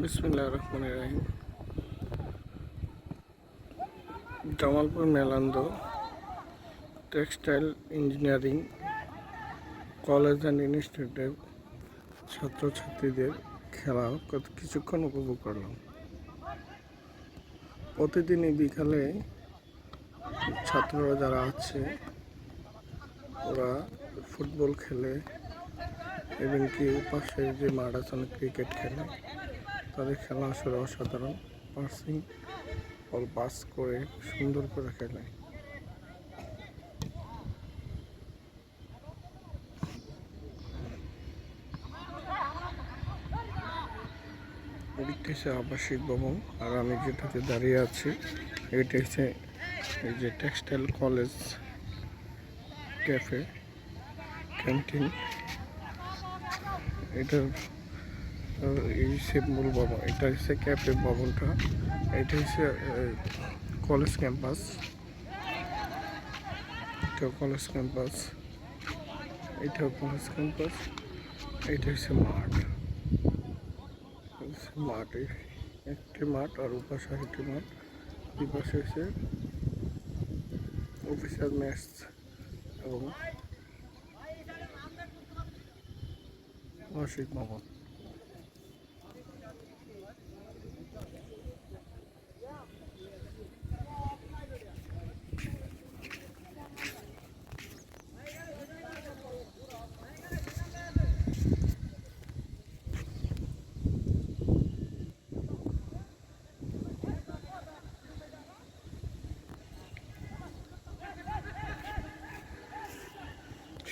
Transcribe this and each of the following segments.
বিসমিল্লাহির রহমানির রহিম। Jamalpur Melandah textile engineering college and ইনস্টিটিউটের ছাত্রছাত্রীদের খেলা কিছুক্ষণ উপভোগ করলাম। প্রতিদিনই বিকালে ছাত্ররা যারা আছে ওরা ফুটবল খেলে এবং কি পাশে যে মাঠ আছে ক্রিকেট খেলে। তাদের খেলা আসলে অসাধারণ। পাসিং বল পাস করে সুন্দর করে খেলে। এদিকটা হচ্ছে আবাসিক ভবন, আর আমি যেটাতে দাঁড়িয়ে আছি এটা হচ্ছে এই যে টেক্সটাইল কলেজ ক্যাফে ক্যান্টিন। এটার এই সে মূল ভবন, এটা হচ্ছে ক্যাফে ভবনটা। এটা হচ্ছে কলেজ ক্যাম্পাস, এটাও কলেজ ক্যাম্পাস, এটাও কলেজ ক্যাম্পাস। এটা হচ্ছে মাঠ, একটি মাঠ আর উপাশে আরেকটি মাঠ। এই পাশে হচ্ছে অফিসার মেস এবং আবাসিক ভবন।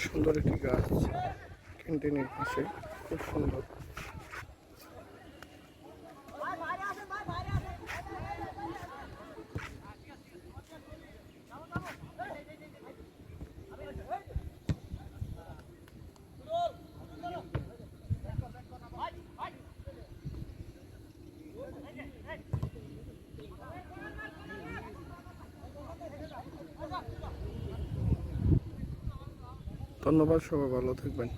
সুন্দর একটি গাছ ক্যান্টিনের পাশে, খুব সুন্দর। ধন্যবাদ, সবাই ভালো থাকবেন।